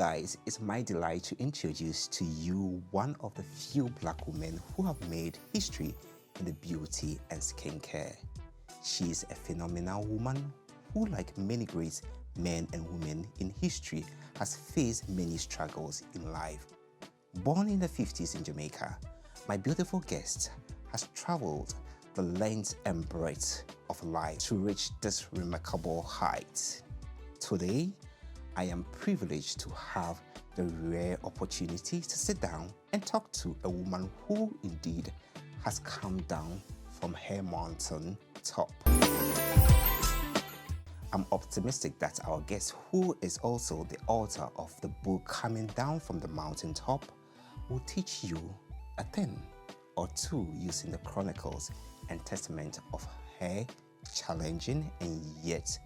guys, it's my delight to introduce to you one of the few Black women who have made history in the beauty and skincare. She is a phenomenal woman who, like many great men and women in history, has faced many struggles in life. Born in the 50s in Jamaica, my beautiful guest has traveled the length and breadth of life to reach this remarkable height. Today, I am privileged to have the rare opportunity to sit down and talk to a woman who indeed has come down from her mountain top. I'm optimistic that our guest, who is also the author of the book Coming Down from the Mountain Top, will teach you a thing or two using the chronicles and testament of her challenging and yet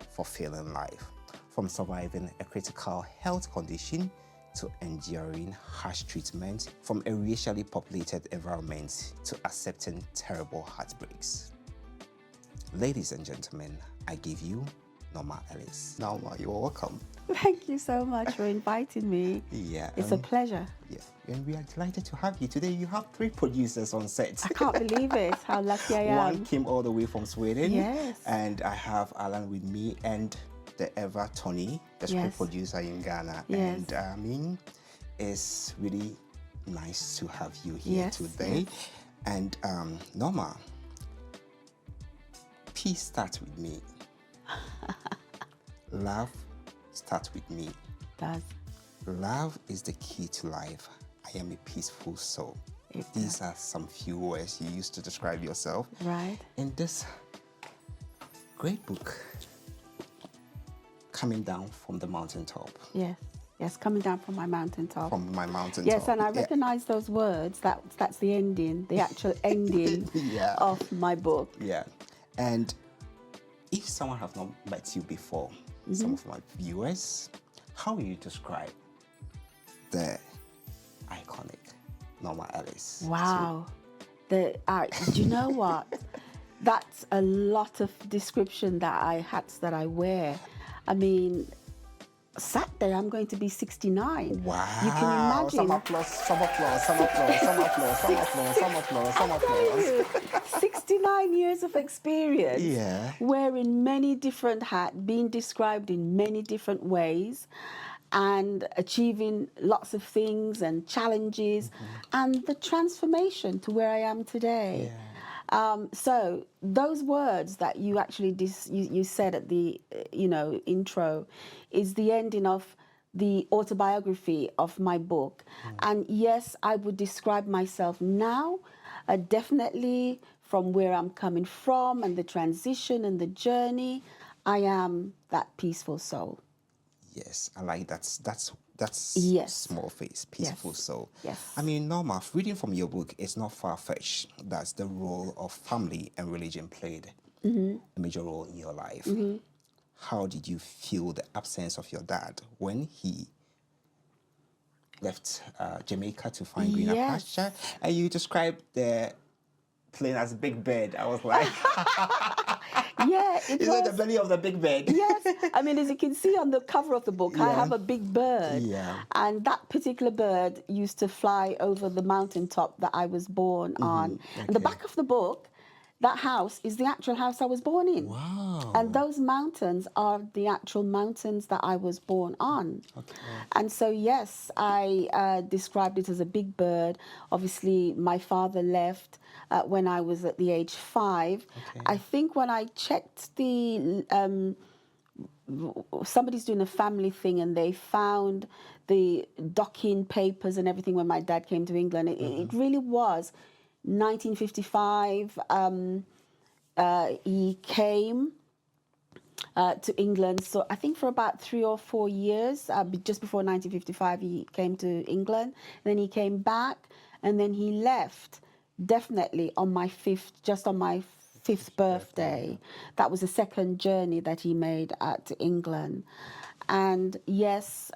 fulfilling life. From surviving a critical health condition to enduring harsh treatment, from a racially populated environment to accepting terrible heartbreaks. Ladies and gentlemen, I give you Norma Ellis. Norma, you're welcome. Thank you so much for inviting me. Yeah. It's a pleasure. Yeah, and we are delighted to have you. Today you have 3 producers on set. I can't believe it, how lucky I am. One came all the way from Sweden. Yes. And I have Alan with me and the ever Tony, the script producer in Ghana. Yes. And it's really nice to have you here today. Yes. And Norma, please start with me. Love starts with me. Does. Love is the key to life. I am a peaceful soul. These are some few words you used to describe yourself. Right. In this great book, Coming Down from the Mountaintop. Yes. Yes, coming down from my mountaintop. From my mountaintop. Yes, and I recognize those words. That's the ending, the actual ending of my book. Yeah. And if someone has not met you before, some of my viewers, how will you describe the iconic Norma Ellis? Wow. Do you know what? That's a lot of description hats that I wear. I mean, Saturday I'm going to be 69. Wow. You can imagine. Some applause, some applause, some applause, some applause, some applause, some applause, some applause. 69 years of experience. Yeah. Wearing many different hats, being described in many different ways, and achieving lots of things and challenges, and the transformation to where I am today. Yeah. So those words that you actually you said at the intro is the ending of the autobiography of my book. And yes, I would describe myself now definitely from where I'm coming from and the transition and the journey. I am that peaceful soul. Yes, I like that's small face, peaceful soul. Yes. I mean, Norma, reading from your book, it's not far-fetched. That's the role of family and religion played a major role in your life. How did you feel the absence of your dad when he left Jamaica to find greener pasture? And you described the plane as big bed. I was like, yeah, is it the belly of the big bed? Yes, I mean, as you can see on the cover of the book, I have a big bird. Yeah. And that particular bird used to fly over the mountaintop that I was born on. Okay. And the back of the book, that house is the actual house I was born in. Wow. And those mountains are the actual mountains that I was born on. Okay. And so, yes, I described it as a big bird. Obviously, my father left when I was at the age 5. Okay. I think when I checked the... somebody's doing a family thing and they found the docking papers and everything when my dad came to England. It really was 1955. He came to England. So I think for about 3 or 4 years, just before 1955, he came to England. Then he came back and then he left definitely on my 5th birthday. That was the second journey that he made to England. And yes,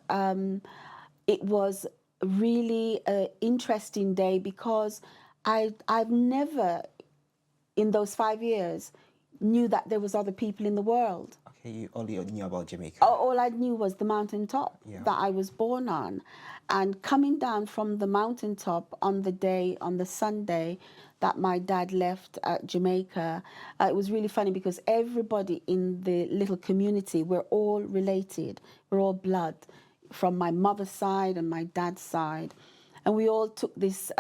it was really an interesting day because I've never, in those 5 years, knew that there was other people in the world. Okay. Okay, you only knew about Jamaica. All I knew was the mountaintop that I was born on. And coming down from the mountaintop on the Sunday that my dad left Jamaica, it was really funny because everybody in the little community, we're all related. We're all blood from my mother's side and my dad's side. And we all took this...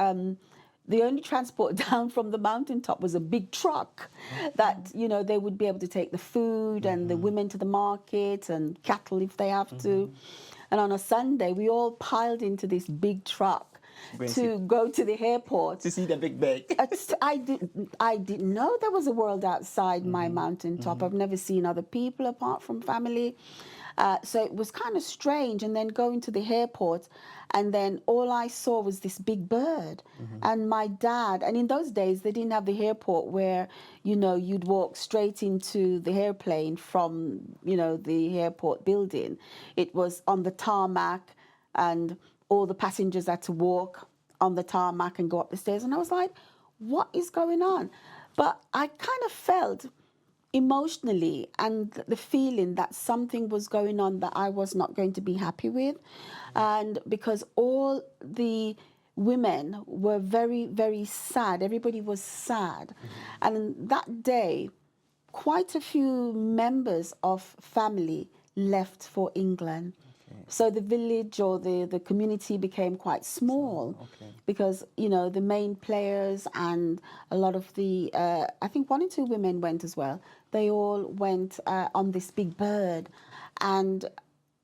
the only transport down from the mountaintop was a big truck that, you know, they would be able to take the food and the women to the market and cattle if they have to. And on a Sunday, we all piled into this big truck to go to the airport. To see the big bag. I didn't know there was a world outside my mountaintop. I've never seen other people apart from family. So it was kind of strange. And then going to the airport, and then all I saw was this big bird. And my dad, and in those days, they didn't have the airport where, you know, you'd walk straight into the airplane from, you know, the airport building. It was on the tarmac, and all the passengers had to walk on the tarmac and go up the stairs. And I was like, what is going on? But I kind of felt emotionally and the feeling that something was going on that I was not going to be happy with. And because all the women were very, very sad. Everybody was sad. And that day, quite a few members of family left for England. So the village or the community became quite small because, you know, the main players and a lot of the, I think 1 or 2 women went as well. They all went on this big bird. And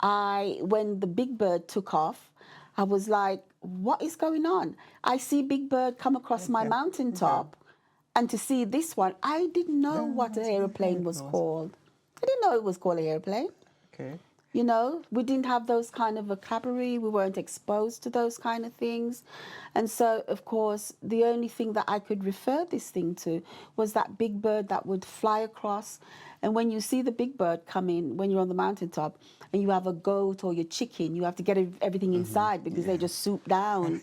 when the big bird took off, I was like, what is going on? I see Big Bird come across my mountaintop. And to see this one, I didn't know what an airplane was called. I didn't know it was called an airplane. Okay. You know, we didn't have those kind of vocabulary. We weren't exposed to those kind of things. And so, of course, the only thing that I could refer this thing to was that big bird that would fly across. And when you see the big bird come in, when you're on the mountaintop, and you have a goat or your chicken, you have to get everything inside because they just swoop down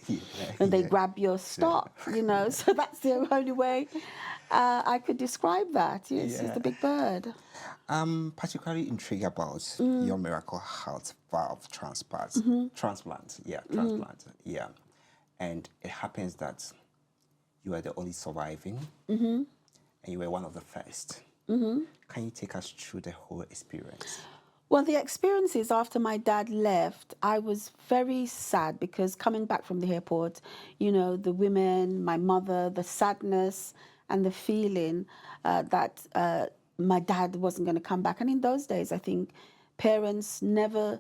and they grab your stock, you know. So that's the only way I could describe that. Yes, it's the big bird. I'm particularly intrigued about your miracle heart valve transplant. Transplant. Yeah. And it happens that you are the only surviving, and you were one of the first. Can you take us through the whole experience? Well, the experiences after my dad left, I was very sad because coming back from the airport, you know, the women, my mother, the sadness and the feeling that my dad wasn't going to come back. And in those days, I think parents never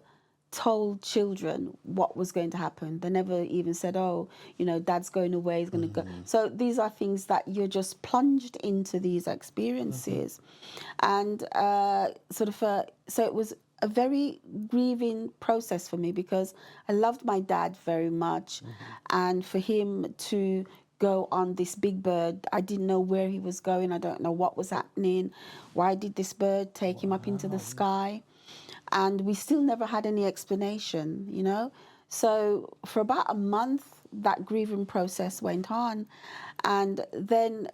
told children what was going to happen. They never even said, oh, you know, dad's going away, he's going to go. So these are things that you're just plunged into these experiences. And so it was a very grieving process for me because I loved my dad very much. And for him to go on this big bird, I didn't know where he was going. I don't know what was happening. Why did this bird take him up into the sky? And we still never had any explanation, you know. So for about a month, that grieving process went on. And then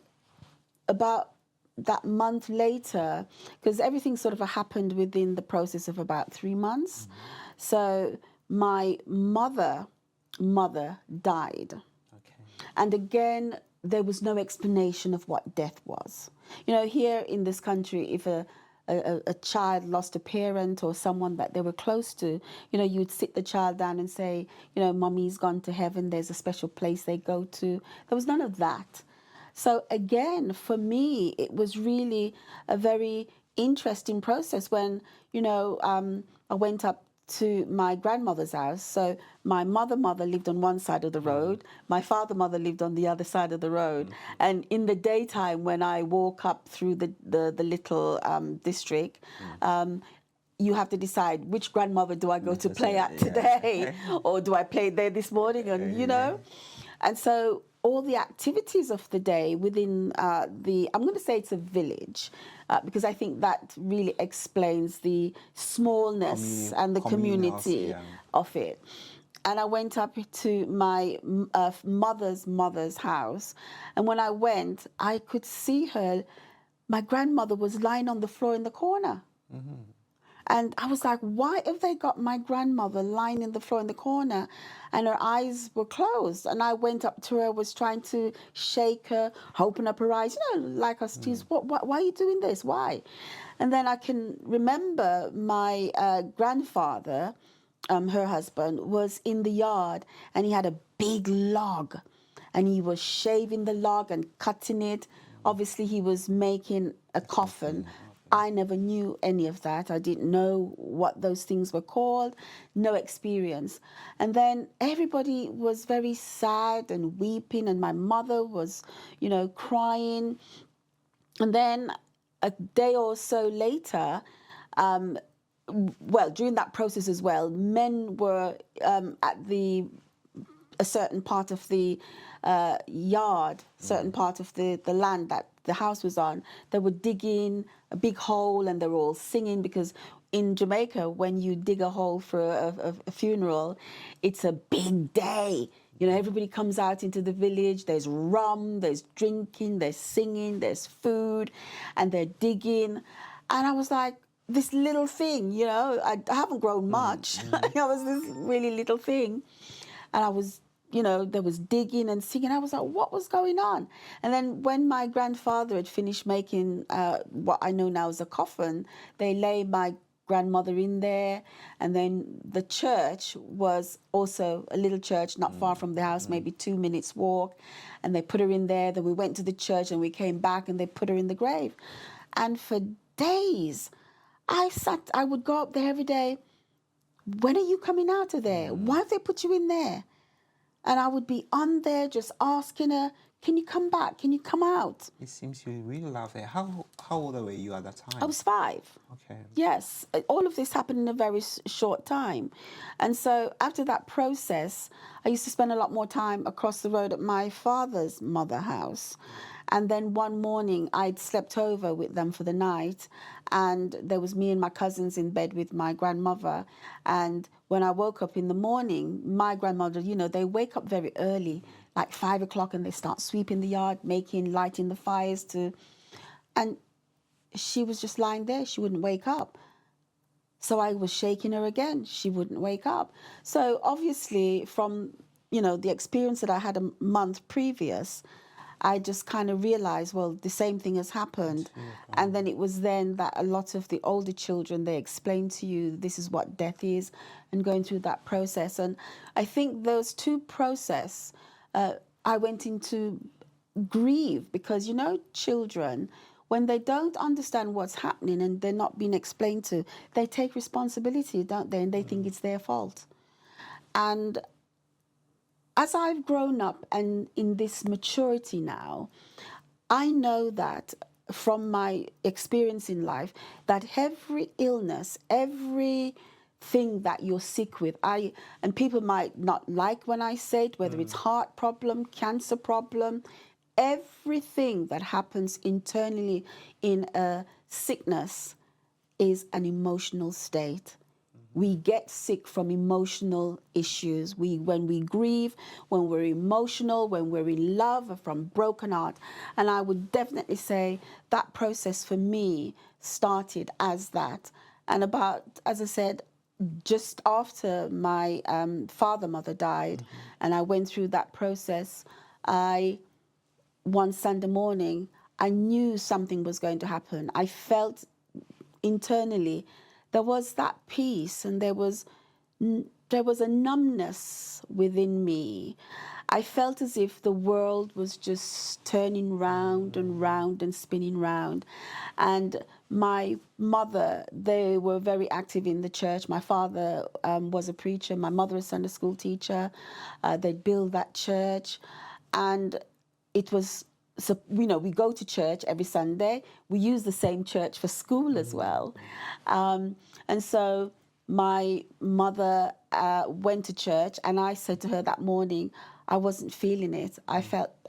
about that month later, because everything sort of happened within the process of about 3 months. So my mother died. And again, there was no explanation of what death was. You know, here in this country, if a child lost a parent or someone that they were close to, you know, you'd sit the child down and say, you know, mommy's gone to heaven, there's a special place they go to. There was none of that. So again, for me, it was really a very interesting process when, you know, I went up to my grandmother's house. So my mother lived on one side of the road. My mother lived on the other side of the road. And in the daytime, when I walk up through the little district, you have to decide which grandmother do I go to play at today, or do I play there this morning? And you know, and so all the activities of the day within I'm going to say it's a village, because I think that really explains the smallness and the community of it. And I went up to my mother's house, and when I went, I could see her. My grandmother was lying on the floor in the corner. And I was like, why have they got my grandmother lying in the floor in the corner and her eyes were closed? And I went up to her, was trying to shake her, open up her eyes, like us teens. Why are you doing this? Why? And then I can remember my grandfather, her husband, was in the yard and he had a big log and he was shaving the log and cutting it. Obviously, he was making a coffin. I never knew any of that. I didn't know what those things were called, no experience. And then everybody was very sad and weeping, and my mother was, crying. And then a day or so later, during that process as well, men were at a certain part of the yard, certain part of the land that the house was on. They were digging a big hole and they were all singing, because in Jamaica, when you dig a hole for a funeral, it's a big day. Everybody comes out into the village. There's rum, there's drinking, there's singing, there's food, and they're digging. And I was like, this little thing, I haven't grown much. I was this really little thing. And I was, there was digging and singing. I was like, what was going on? And then when my grandfather had finished making what I know now as a coffin, they lay my grandmother in there. And then the church was also a little church not far from the house, maybe 2 minutes walk. And they put her in there. Then we went to the church and we came back and they put her in the grave. And for days, I would go up there every day. When are you coming out of there? Why have they put you in there? And I would be on there just asking her, can you come back? Can you come out? It seems you really love it. How old were you at that time? I was 5. Okay. Yes. All of this happened in a very short time. And so after that process, I used to spend a lot more time across the road at my father's mother house. And then one morning, I'd slept over with them for the night, and there was me and my cousins in bed with my grandmother. And when I woke up in the morning, my grandmother, they wake up very early, like 5 o'clock, and they start sweeping the yard, lighting the fires and she was just lying there. She wouldn't wake up. So I was shaking her again. She wouldn't wake up. So obviously from, the experience that I had a month previous, I just kind of realized, well, the same thing has happened. And then it was then that a lot of the older children, they explain to you, this is what death is, and going through that process. And I think those two processes, I went into grieve, because, children, when they don't understand what's happening and they're not being explained to, they take responsibility, don't they? And they think it's their fault. And as I've grown up and in this maturity now, I know that from my experience in life, that every illness, everything that you're sick with, and people might not like when I say it, whether it's heart problem, cancer problem, everything that happens internally in a sickness is an emotional state. We get sick from emotional issues. When we grieve, when we're emotional, when we're in love, from broken heart. And I would definitely say that process for me started as that. And about, as I said, just after my mother died, and I went through that process, one Sunday morning, I knew something was going to happen. I felt internally there was that peace, and there was a numbness within me. I felt as if the world was just turning round and round and spinning round. And my mother, they were very active in the church. My father was a preacher. My mother was a Sunday school teacher. They'd build that church. And it was, so, we go to church every Sunday. We use the same church for school as well. And so my mother went to church, and I said to her that morning, I wasn't feeling it. I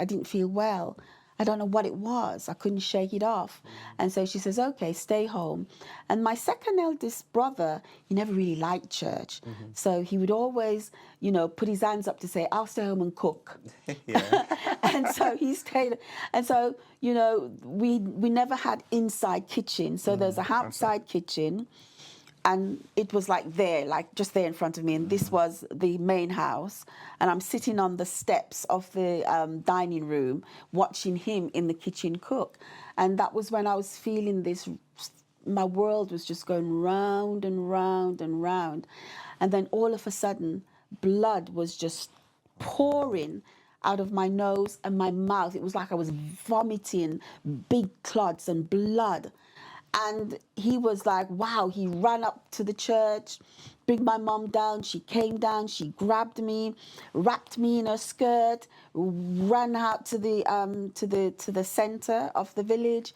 didn't feel well. I don't know what it was. I couldn't shake it off. And so she says, okay, stay home. And my second eldest brother, he never really liked church. So he would always, put his hands up to say, I'll stay home and cook. And so he stayed. And so, we never had inside kitchen. So there's a outside kitchen. and it was like there, like just there in front of me, and this was the main house, and I'm sitting on the steps of the dining room watching him in the kitchen cook. And that was when I was feeling this, my world was just going round and round and round. And then all of a sudden, blood was just pouring out of my nose and my mouth. It was like I was vomiting big clots and blood. And he was like, wow, he ran up to the church, bring my mom down. She came down, she grabbed me, wrapped me in her skirt, ran out to the center of the village,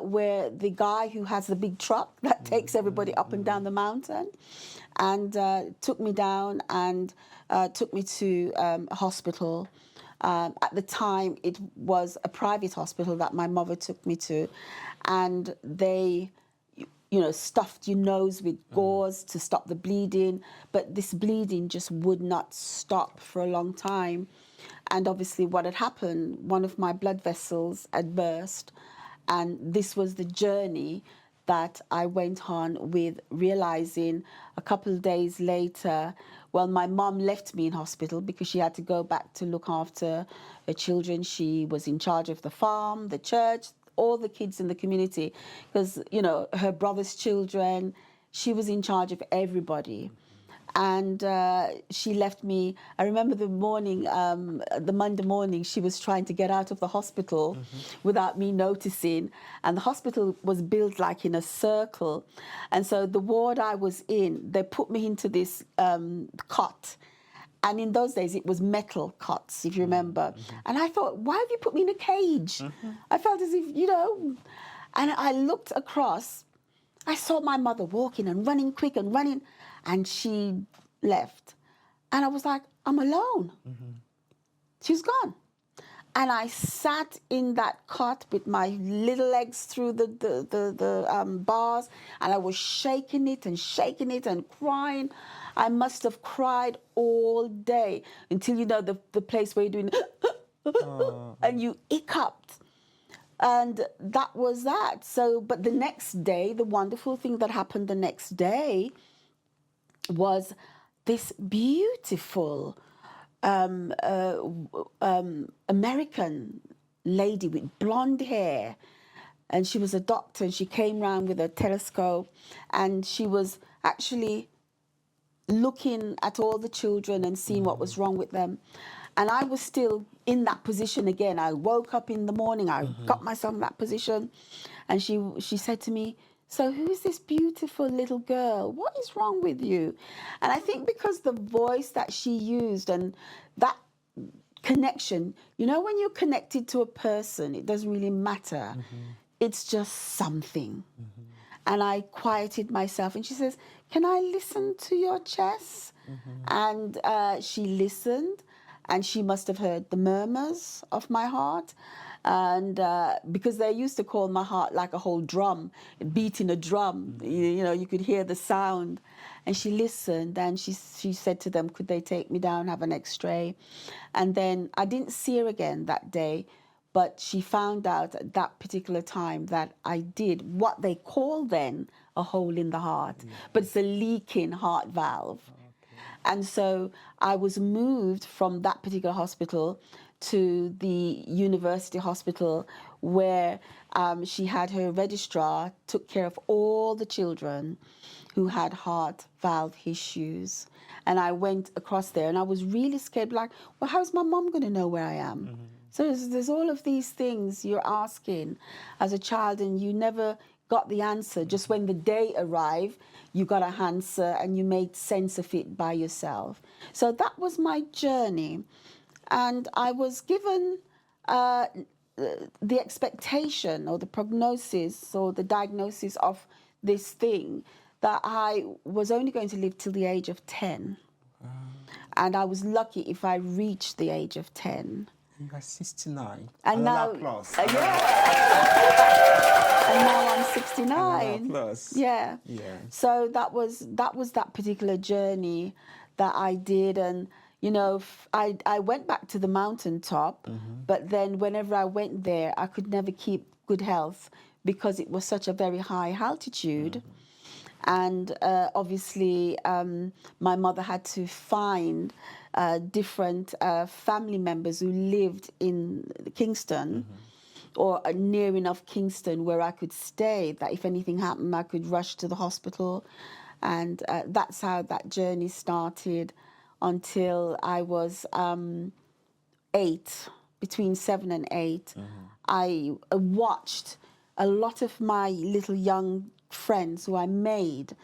where the guy who has the big truck that takes everybody up and down the mountain, and took me down and took me to a hospital. At the time, it was a private hospital that my mother took me to, and they, stuffed your nose with gauze to stop the bleeding, but this bleeding just would not stop for a long time. And obviously what had happened, one of my blood vessels had burst, and this was the journey that I went on with, realizing a couple of days later, well, my mom left me in hospital because she had to go back to look after her children. She was in charge of the farm, the church, all the kids in the community, because, her brother's children, she was in charge of everybody. And she left me. I remember the morning, the Monday morning, she was trying to get out of the hospital without me noticing. And the hospital was built like in a circle. And so the ward I was in, they put me into this cot. And in those days, it was metal cots, if you remember. And I thought, why have you put me in a cage? I felt as if, And I looked across. I saw my mother walking and running quick and running, and she left. And I was like, I'm alone. She's gone. And I sat in that cot with my little legs through the bars, and I was shaking it and crying. I must have cried all day until, the place where you're doing, and you hiccuped. And that was that. So, but the next day, the wonderful thing that happened the next day was this beautiful American lady with blonde hair. And she was a doctor, and she came round with a telescope, and she was actually looking at all the children and seeing what was wrong with them. And I was still in that position again. I woke up in the morning, I got myself in that position, and she said to me, so who is this beautiful little girl? What is wrong with you? And I think because the voice that she used and that connection, when you're connected to a person, it doesn't really matter. It's just something. And I quieted myself, and she says, can I listen to your chest? And she listened, and she must have heard the murmurs of my heart. And because they used to call my heart like a whole drum, beating a drum, you could hear the sound. And she listened, and she said to them, could they take me down, have an x-ray? And then I didn't see her again that day, but she found out at that particular time that I did what they call then a hole in the heart, but it's a leaking heart valve. And so I was moved from that particular hospital to the university hospital, where she had her registrar, took care of all the children who had heart valve issues. And I went across there, and I was really scared, like, well, how's my mom going to know where I am? So there's all of these things you're asking as a child, and you never got the answer. Just when the day arrived, you got an answer, and you made sense of it by yourself. So that was my journey. And I was given the expectation or the prognosis or the diagnosis of this thing that I was only going to live till the age of 10. And I was lucky if I reached the age of 10. You are 69. And now, applause. And now I'm 69. Applause. Yeah. So that was that particular journey that I did. And I went back to the mountaintop, but then whenever I went there, I could never keep good health because it was such a very high altitude. And obviously, my mother had to find different family members who lived in Kingston or near enough Kingston where I could stay, that if anything happened, I could rush to the hospital. And that's how that journey started until I was 8, between 7 and 8. I watched a lot of my little young friends who I made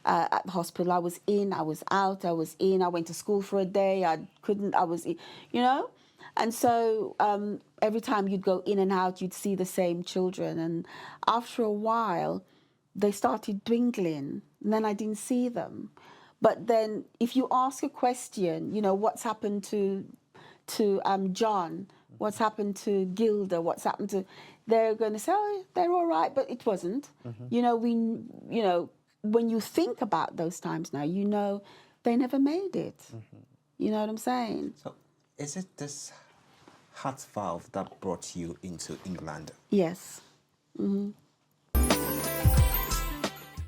at the hospital. I was in, I was out, I was in, I went to school for a day, I couldn't, I was, you know? And so every time you'd go in and out, you'd see the same children. And after a while, they started dwindling, and then I didn't see them. But then if you ask a question, you know, what's happened to John, what's happened to Gilda, what's happened to, they're going to say, oh, they're all right, but it wasn't. You know, when you think about those times now, you know, they never made it. You know what I'm saying? So is it this heart valve that brought you into England? Yes.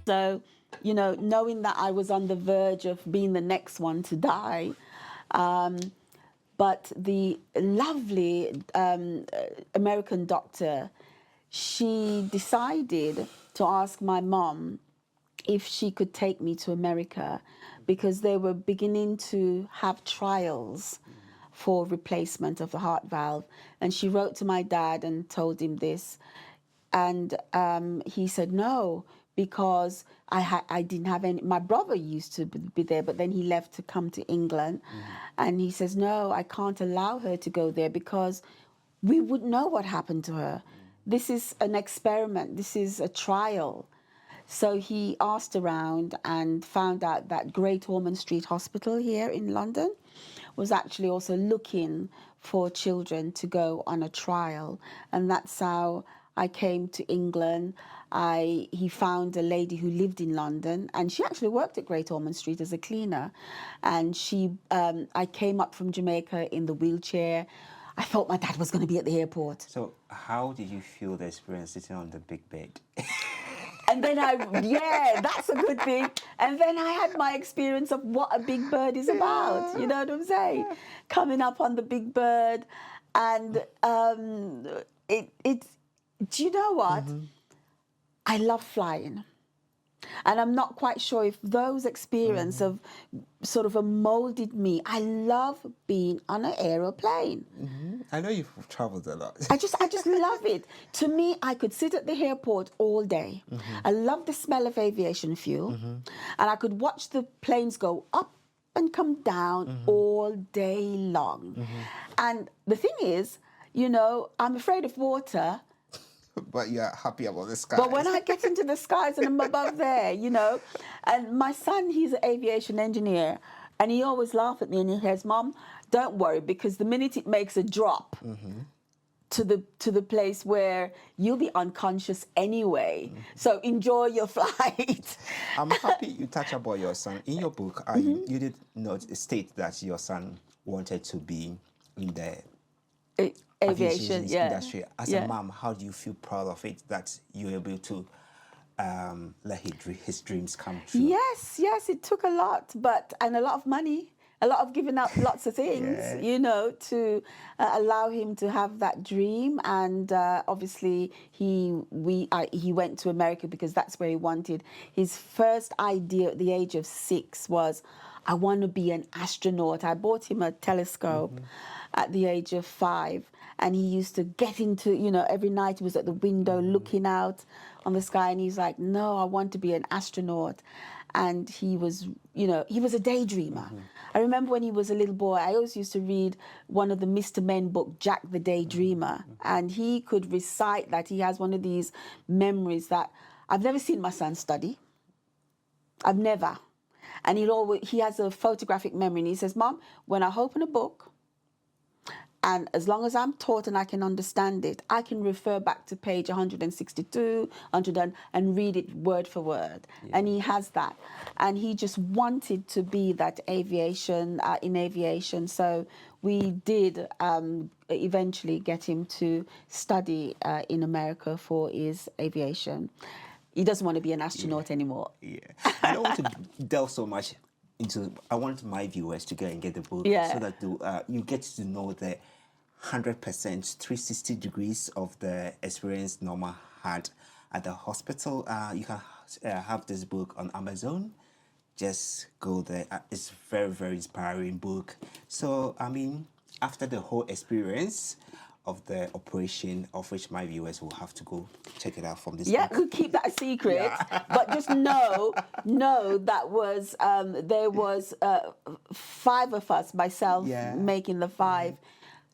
So, you know, knowing that I was on the verge of being the next one to die, but the lovely American doctor, she decided to ask my mom if she could take me to America because they were beginning to have trials for replacement of the heart valve. And she wrote to my dad and told him this. And he said no, because I didn't have any. My brother used to be there, but then he left to come to England. And he says, no, I can't allow her to go there because we wouldn't know what happened to her. This is an experiment. This is a trial. So he asked around and found out that Great Ormond Street Hospital here in London was actually also looking for children to go on a trial. And that's how I came to England. He found a lady who lived in London, and she actually worked at Great Ormond Street as a cleaner. And I came up from Jamaica in the wheelchair. I thought my dad was going to be at the airport. So how did you feel the experience sitting on the big bed? And then yeah, that's a good thing. And then I had my experience of what a big bird is about. You know what I'm saying? Coming up on the big bird, and do you know what? I love flying. And I'm not quite sure if those experiences have sort of molded me. I love being on an aeroplane. I know you've traveled a lot. I just love it. To me, I could sit at the airport all day. I love the smell of aviation fuel. And I could watch the planes go up and come down all day long. And the thing is, you know, I'm afraid of water. But you're happy about the sky. But when I get into the skies and I'm above there, you know, and my son, he's an aviation engineer, and he always laughs at me and he says, Mom, don't worry, because the minute it makes a drop to the place where you'll be unconscious anyway. So enjoy your flight. I'm happy you touch about your son. In your book, you did not state that your son wanted to be in the aviation industry. As a mom, how do you feel proud of it that you're able to let his dreams come true? Yes, it took a lot, and a lot of money, a lot of giving up lots of things, you know, to allow him to have that dream. And obviously, he went to America because that's where he wanted. His first idea at the age of 6 was, I want to be an astronaut. I bought him a telescope at the age of 5. And he used to get into, you know, every night he was at the window looking out on the sky. And he's like, no, I want to be an astronaut. And he was, you know, he was a daydreamer. I remember when he was a little boy, I always used to read one of the Mr. Men book, Jack the Daydreamer. And he could recite that. He has one of these memories that I've never seen my son study. I've never. And he has a photographic memory. And he says, Mom, when I open a book, and as long as I'm taught and I can understand it, I can refer back to page 162, and read it word for word. And he has that. And he just wanted to be that in aviation. So we did eventually get him to study in America for his aviation. he doesn't want to be an astronaut anymore. Yeah. I don't want to delve so much into. I want my viewers to go and get the book Yeah. so that you get to know the 100%, 360 degrees of the experience Norma had at the hospital. You can have this book on Amazon. Just go there. It's very, very inspiring book. So, I mean, after the whole experience of the operation, of which my viewers will have to go check it out from this Yeah, book. we'll keep that a secret, but just know that was there was 5 of us, myself making the 5,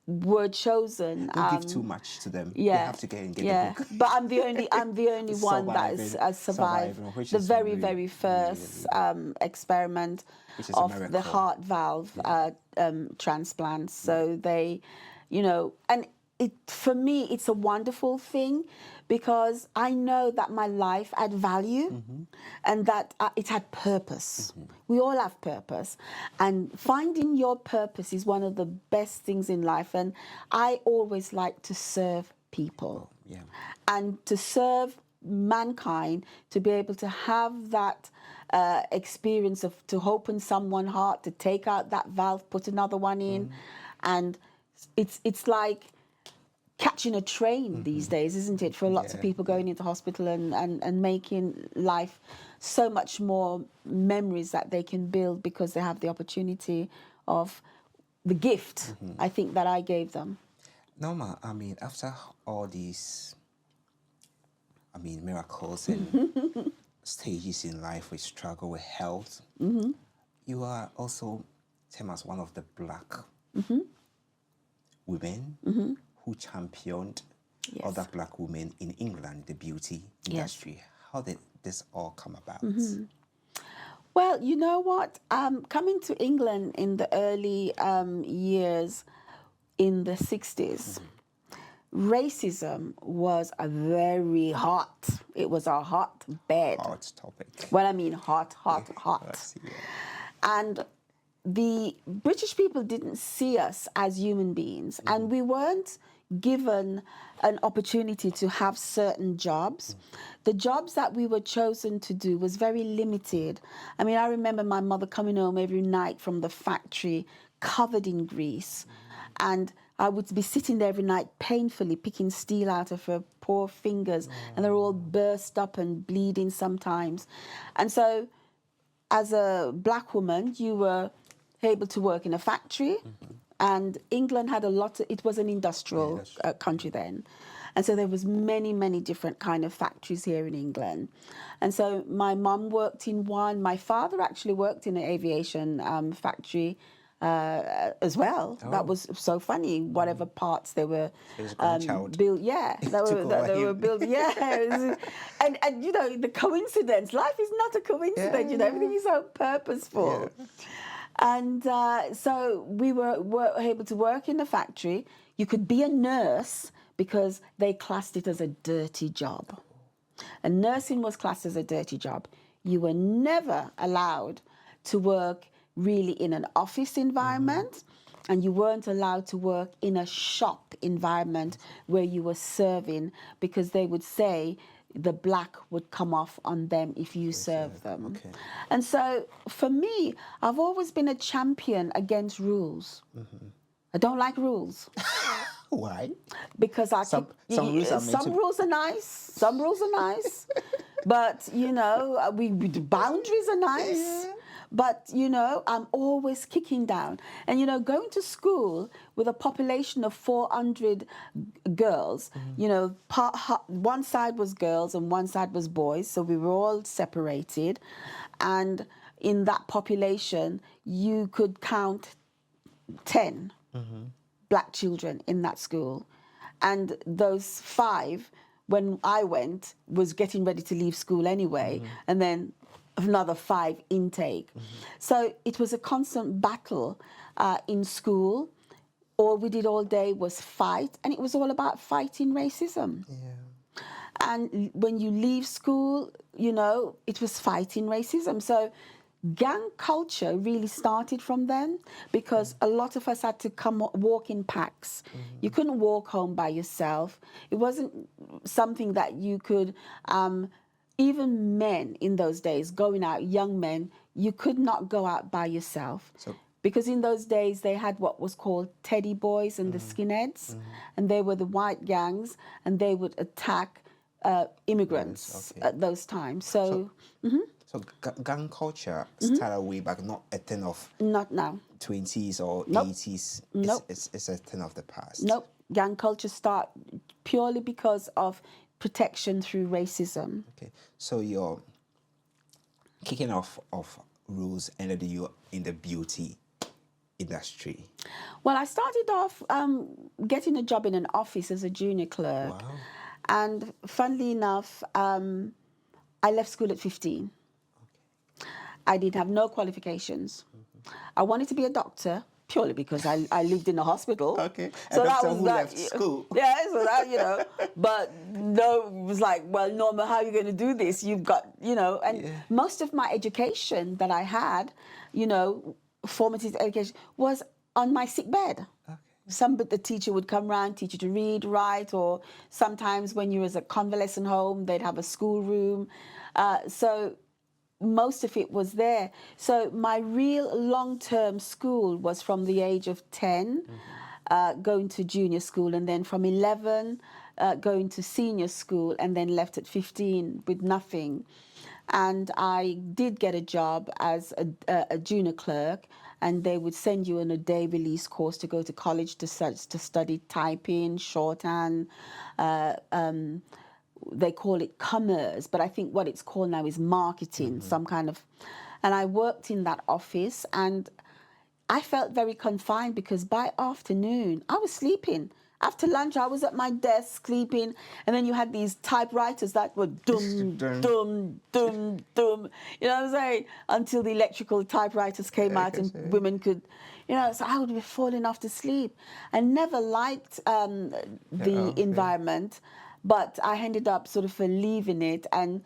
were chosen. Don't give too much to them. Yeah, They have to get and get the book. But I'm the only one that has survived which the is very really, very first experiment Which is a of the miracle. heart valve transplant. So they, and for me it's a wonderful thing because I know that my life had value and that it had purpose. We all have purpose, and finding your purpose is one of the best things in life. And I always like to serve people and to serve mankind, to be able to have that experience of to open someone's heart, to take out that valve, put another one in, and it's like catching a train these days, isn't it, for lots of people going into hospital and making life so much more memories that they can build because they have the opportunity of the gift, I think, that I gave them. Norma, I mean, after all these, miracles and stages in life with struggle with health, you are also termed as one of the Black women who championed other Black women in England, the beauty industry. How did this all come about? Well, you know what? Coming to England in the early years, in the 60s, racism was a very hot, it was a hot bed. Hot topic. Well, I mean hot. And the British people didn't see us as human beings, and we weren't given an opportunity to have certain jobs. The jobs that we were chosen to do was very limited. I mean, I remember my mother coming home every night from the factory covered in grease, and I would be sitting there every night painfully picking steel out of her poor fingers, and they're all burst up and bleeding sometimes. And so as a Black woman, you were able to work in a factory, and England had a lot of, it was an industrial country then. And so there was many different kind of factories here in England. And so my mum worked in one. My father actually worked in an aviation factory as well. That was so funny. Whatever parts they were built, they were built, and you know, the coincidence. Life is not a coincidence. You know, everything is so purposeful. And so we were able to work in the factory. You could be a nurse because they classed it as a dirty job. And nursing was classed as a dirty job. You were never allowed to work really in an office environment, and you weren't allowed to work in a shop environment where you were serving, because they would say the black would come off on them if you served them. And so for me, I've always been a champion against rules. I don't like rules. Why? Because some rules are nice. Some rules are nice. But, you know, the boundaries are nice. But, you know, I'm always kicking down. And, you know, going to school with a population of 400 girls, you know, one side was girls and one side was boys. So we were all separated. And in that population, you could count 10 black children in that school. And those 5, when I went, was getting ready to leave school anyway. And then another 5 intake. So it was a constant battle in school. All we did all day was fight, and it was all about fighting racism. And when you leave school, you know, it was fighting racism. So gang culture really started from then, because a lot of us had to walk in packs. You couldn't walk home by yourself. It wasn't something that you could even men in those days going out, young men, you could not go out by yourself. So, Because in those days they had what was called teddy boys and the skinheads, and they were the white gangs, and they would attack immigrants okay. at those times. So, So gang culture started way back, not a thing of not now. 20s or Nope. 80s. Nope. It's a thing of the past. Nope. Gang culture start purely because of protection through racism. Okay. So you're kicking off of rules ended you in the beauty industry. Well, I started off getting a job in an office as a junior clerk. Wow. And funnily enough, I left school at 15. I did have no qualifications. I wanted to be a doctor purely because I lived in a hospital. Okay. So A that doctor was who that. left school. Yeah, so that, you know. But no, it was like, well, Norma, how are you going to do this? You've got, you know, and most of my education that I had, you know, formative education, was on my sick bed. Okay. The teacher would come round, teach you to read, write, or sometimes when you was at convalescent home, they'd have a school room. So most of it was there. So my real long-term school was from the age of 10, going to junior school, and then from 11, going to senior school, and then left at 15 with nothing. And I did get a job as a junior clerk, and they would send you on a day release course to go to college to study typing, shorthand. They call it commerce, but I think what it's called now is marketing, some kind of. And I worked in that office, and I felt very confined because by afternoon I was sleeping. After lunch, I was at my desk sleeping, and then you had these typewriters that were dum, dum, dum, dum. You know what I'm saying? Until the electrical typewriters came out and women could, you know, so I would be falling off to sleep. I never liked the environment, but I ended up sort of leaving it and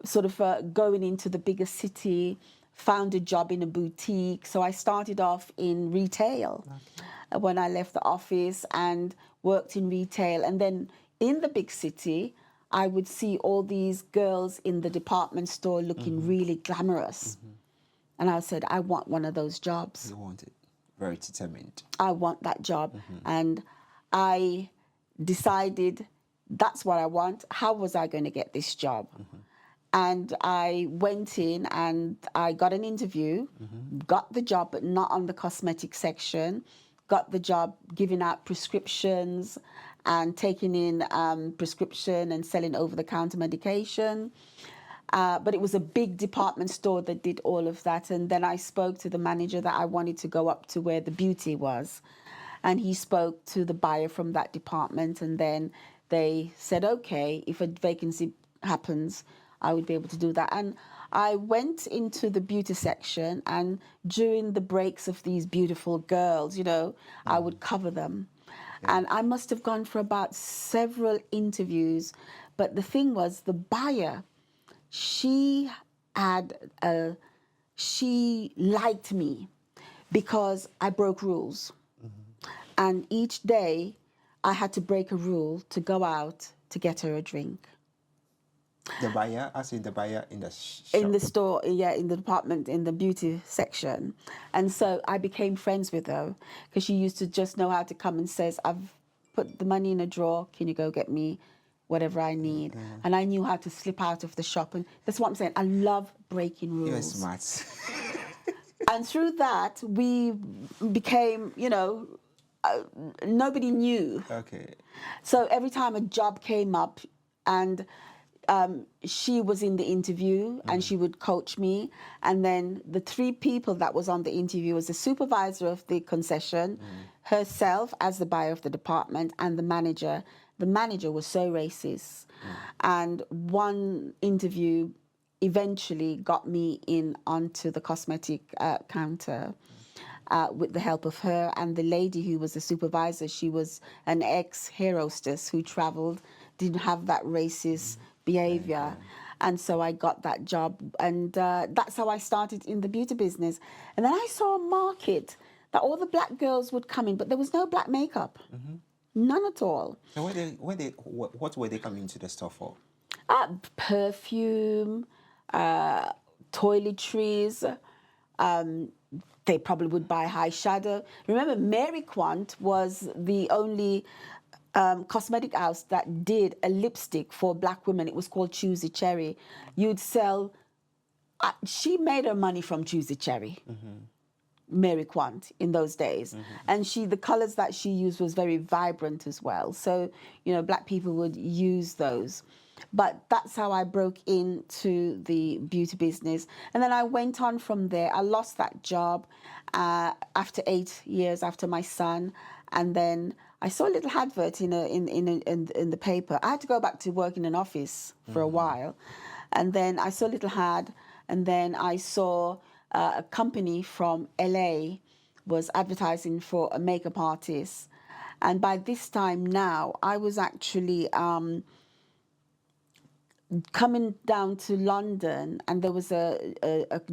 sort of going into the bigger city, found a job in a boutique. So I started off in retail when I left the office and worked in retail. And then in the big city, I would see all these girls in the department store looking really glamorous. And I said, I want one of those jobs. You want it. Very determined. I want that job. And I decided that's what I want. How was I going to get this job? And I went in and I got an interview, got the job, but not on the cosmetic section. Got the job giving out prescriptions and taking in prescription and selling over-the-counter medication. But it was a big department store that did all of that. And then I spoke to the manager that I wanted to go up to where the beauty was. And he spoke to the buyer from that department. And then they said, okay, if a vacancy happens, I would be able to do that. And I went into the beauty section, and during the breaks of these beautiful girls, you know, I would cover them. And I must have gone for about several interviews. But the thing was, the buyer, she liked me because I broke rules. And each day I had to break a rule to go out to get her a drink. The buyer, as in the buyer in the shop? In the store, yeah, in the department, in the beauty section. And so I became friends with her because she used to just know how to come and says, I've put the money in a drawer, can you go get me whatever I need? And I knew how to slip out of the shop. And that's what I'm saying. I love breaking rules. You're smart. And through that, we became, you know, nobody knew. Okay. So every time a job came up and she was in the interview and she would coach me. And then the three people that was on the interview was the supervisor of the concession, herself as the buyer of the department, and the manager. The manager was so racist. And one interview eventually got me in onto the cosmetic counter. With the help of her and the lady who was the supervisor. She was an ex-hair hostess who traveled, didn't have that racist behavior. And so I got that job. And that's how I started in the beauty business. And then I saw a market that all the black girls would come in, but there was no black makeup. None at all. So what were they coming to the store for? Perfume, toiletries. They probably would buy high shadow. Remember, Mary Quant was the only cosmetic house that did a lipstick for black women. It was called Choosy Cherry. You'd sell. She made her money from Choosy Cherry. Mary Quant in those days, and the colors that she used was very vibrant as well. So black people would use those. But that's how I broke into the beauty business, and then I went on from there. I lost that job after 8 years after my son, and then I saw a little advert in the paper. I had to go back to work in an office for a while, and then I saw a little ad, and then I saw a company from LA was advertising for a makeup artist. And by this time now, I was actually coming down to London, and there was a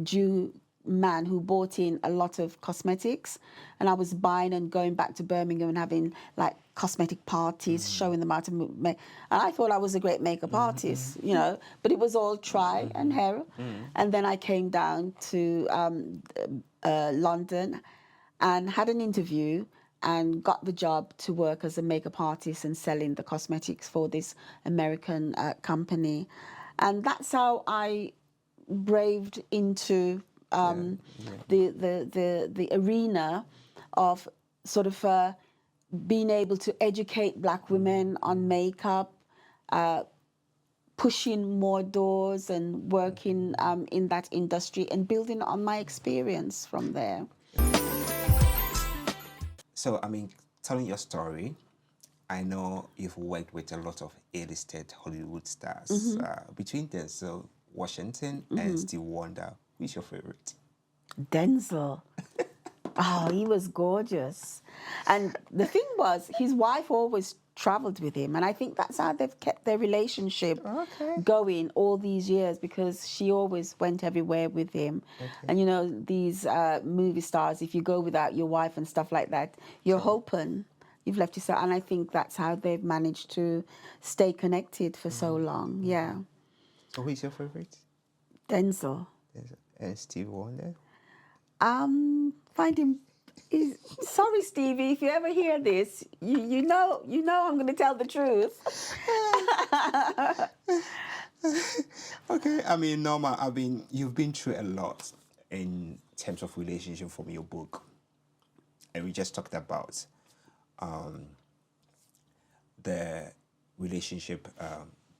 Jew man who bought in a lot of cosmetics, and I was buying and going back to Birmingham and having like cosmetic parties, showing them how to make. And I thought I was a great makeup artist, but it was all try and error. And then I came down to London and had an interview and got the job to work as a makeup artist and selling the cosmetics for this American company. And that's how I braved into the arena of sort of being able to educate black women on makeup, pushing more doors and working in that industry and building on my experience from there. So, I mean, telling your story, I know you've worked with a lot of A-listed Hollywood stars. Between Denzel Washington and Steve Wonder, who's your favorite? Denzel. Oh, he was gorgeous. And the thing was, his wife always traveled with him. And I think that's how they've kept their relationship going all these years, because she always went everywhere with him. And these movie stars, if you go without your wife and stuff like that, you're hoping you've left yourself. And I think that's how they've managed to stay connected for so long. Yeah. So, who's your favorite? Denzel. And Steve Wonder? Find him. Sorry, Stevie, if you ever hear this, you know I'm going to tell the truth. Okay, I mean, Norma, you've been through a lot in terms of relationship from your book, and we just talked about the relationship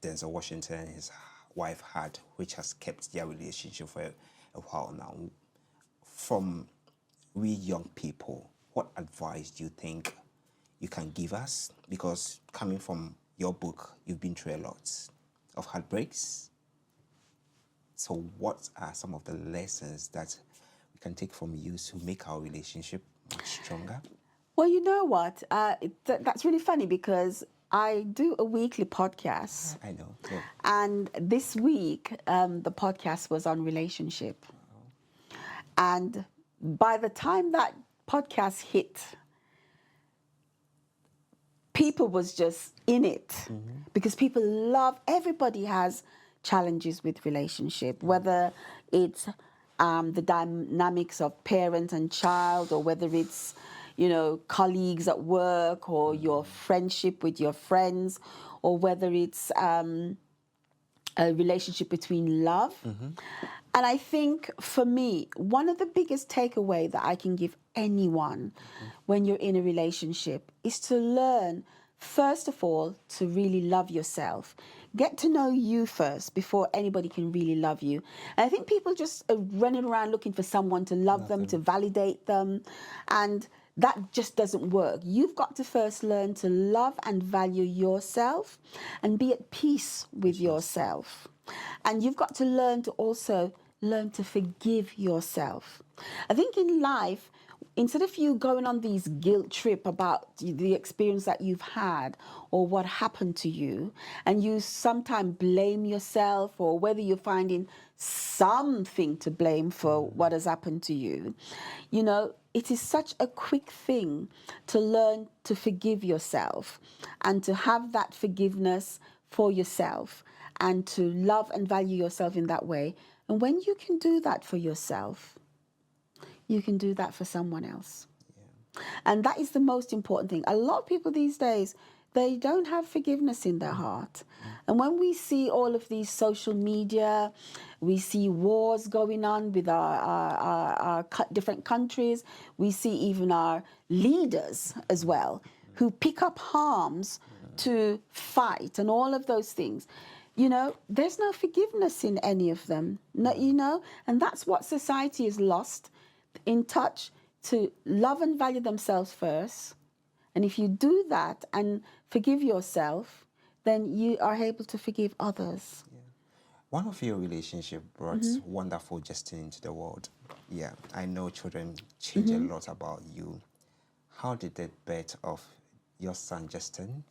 Denzel Washington and his wife had, which has kept their relationship for a while now. From we young people, what advice do you think you can give us? Because coming from your book, you've been through a lot of heartbreaks. So what are some of the lessons that we can take from you to make our relationship much stronger? Well, you know what? That's really funny, because I do a weekly podcast. I know. Yeah. And this week, the podcast was on relationship. And by the time that podcast hit, people was just in it, because everybody has challenges with relationship, whether it's the dynamics of parent and child, or whether it's colleagues at work, or your friendship with your friends, or whether it's a relationship between love. And I think for me, one of the biggest takeaway that I can give anyone when you're in a relationship is to learn, first of all, to really love yourself. Get to know you first before anybody can really love you. And I think people just are running around looking for someone to love them, to validate them. And that just doesn't work. You've got to first learn to love and value yourself and be at peace with yourself. And you've got to learn to forgive yourself. I think in life, instead of you going on these guilt trip about the experience that you've had or what happened to you, and you sometimes blame yourself, or whether you're finding something to blame for what has happened to you, it is such a quick thing to learn to forgive yourself and to have that forgiveness for yourself. and to love and value yourself in that way. And when you can do that for yourself, you can do that for someone else. And that is the most important thing. A lot of people these days, they don't have forgiveness in their heart. And when we see all of these social media, we see wars going on with our different countries. We see even our leaders as well, who pick up arms to fight and all of those things. You know, there's no forgiveness in any of them, you know, and that's what society has lost, in touch to love and value themselves first. And if you do that and forgive yourself, then you are able to forgive others. Yeah. One of your relationship brought wonderful Justin into the world. Yeah, I know children change a lot about you. How did the birth of your son Justin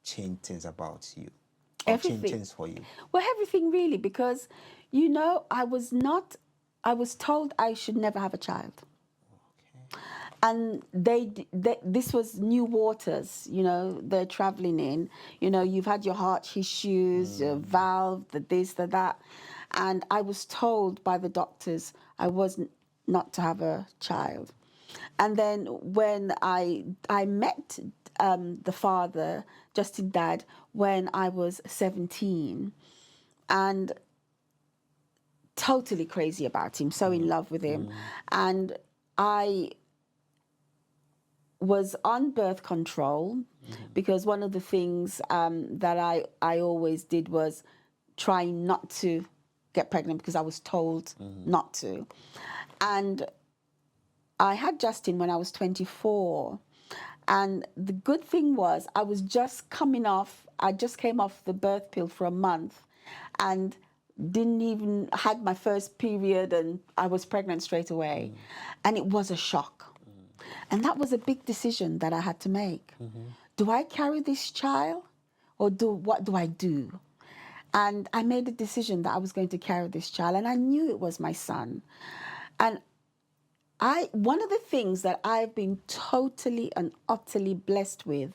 change things about you? Or change things for you? Well, everything really, because, you know, I was told I should never have a child. And this was new waters, you know, they're traveling in. You know, you've had your heart issues, your valve, the this, the that. And I was told by the doctors I wasn't not to have a child. And then when I met the father, Justin Dad, when I was 17, and totally crazy about him, so in love with him. And I was on birth control because one of the things that I always did was try not to get pregnant because I was told not to. And I had Justin when I was 24. And the good thing was I just came off the birth pill for a month and didn't even had my first period, and I was pregnant straight away. And it was a shock. And that was a big decision that I had to make. Do I carry this child, or what do I do? And I made a decision that I was going to carry this child, and I knew it was my son. And one of the things that I've been totally and utterly blessed with,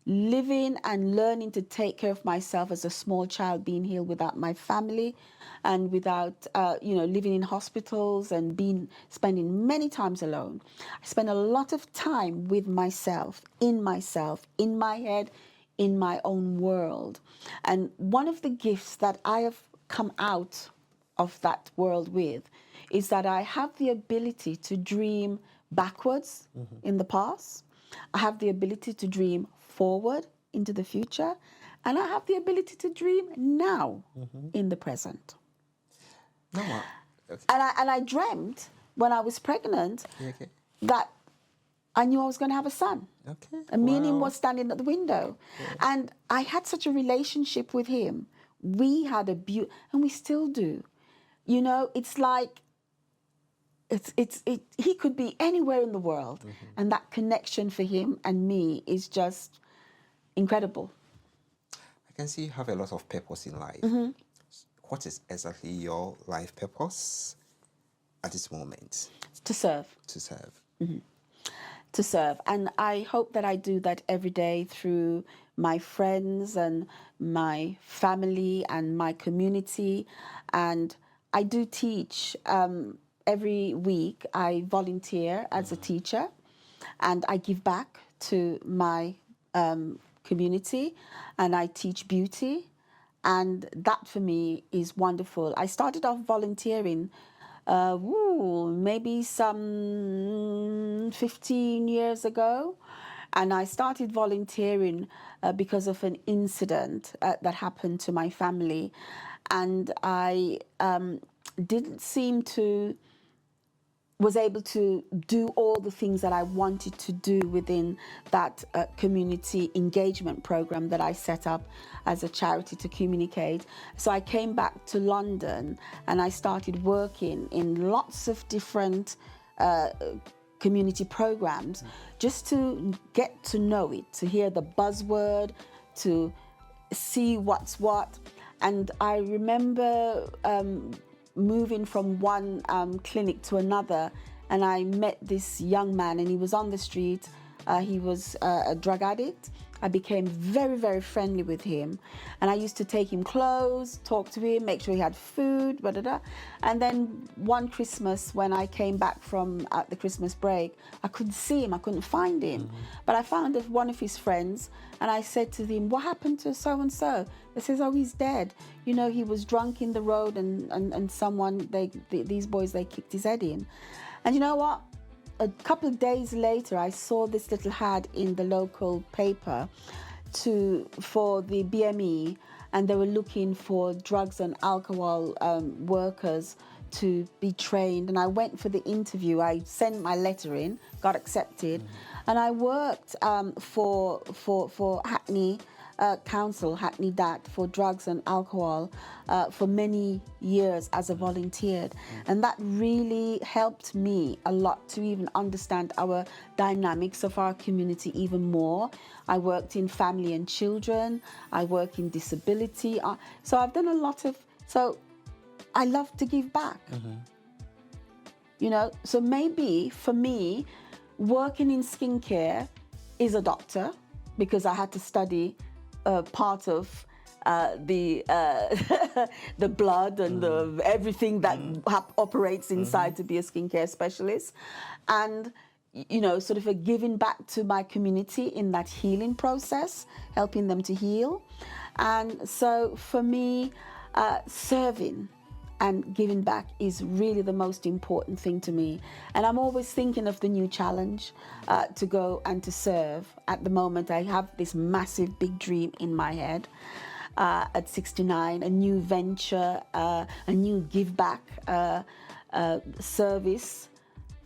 living and learning to take care of myself as a small child, being here without my family and without, living in hospitals and spending many times alone. I spent a lot of time with myself, in my head, in my own world. And one of the gifts that I have come out of that world with is that I have the ability to dream backwards in the past. I have the ability to dream forward into the future, and I have the ability to dream now in the present. Norma, okay. And I dreamt when I was pregnant that I knew I was going to have a son. Okay. And me and him was standing at the window. Yeah. And I had such a relationship with him. We had and we still do. You know, it's like he could be anywhere in the world, and that connection for him and me is just incredible. I can see you have a lot of purpose in life. What is exactly your life purpose at this moment? To serve. To serve. To serve. And I hope that I do that every day through my friends and my family and my community. And I do teach. Every week I volunteer as a teacher, and I give back to my community, and I teach beauty, and that for me is wonderful. I started off volunteering maybe some 15 years ago, and I started volunteering because of an incident that happened to my family, and I didn't seem to was able to do all the things that I wanted to do within that community engagement program that I set up as a charity to communicate. So I came back to London and I started working in lots of different community programs just to get to know it, to hear the buzzword, to see what's what. And I remember moving from one clinic to another, and I met this young man, and he was on the street, He was a drug addict. I became very, very friendly with him. And I used to take him clothes, talk to him, make sure he had food, blah, blah, blah. And then one Christmas, when I came back from the Christmas break, I couldn't see him, I couldn't find him. But I found one of his friends, and I said to him, what happened to so-and-so? They says, oh, he's dead. You know, he was drunk in the road, and someone, these boys, they kicked his head in. And you know what? A couple of days later, I saw this little ad in the local paper for the BME, and they were looking for drugs and alcohol workers to be trained. And I went for the interview. I sent my letter in, got accepted, and I worked for Hackney Council, Hackney DAT, for drugs and alcohol for many years as a volunteer. And that really helped me a lot to even understand our dynamics of our community even more. I worked in family and children. I work in disability. So I've done a lot of, so I love to give back. You know, so maybe for me, working in skincare is a doctor, because I had to study part of the blood and the everything that operates inside to be a skincare specialist, and you know, sort of a giving back to my community in that healing process, helping them to heal. And so for me, serving and giving back is really the most important thing to me. And I'm always thinking of the new challenge to go and to serve. At the moment, I have this massive big dream in my head at 69, a new venture, a new give back service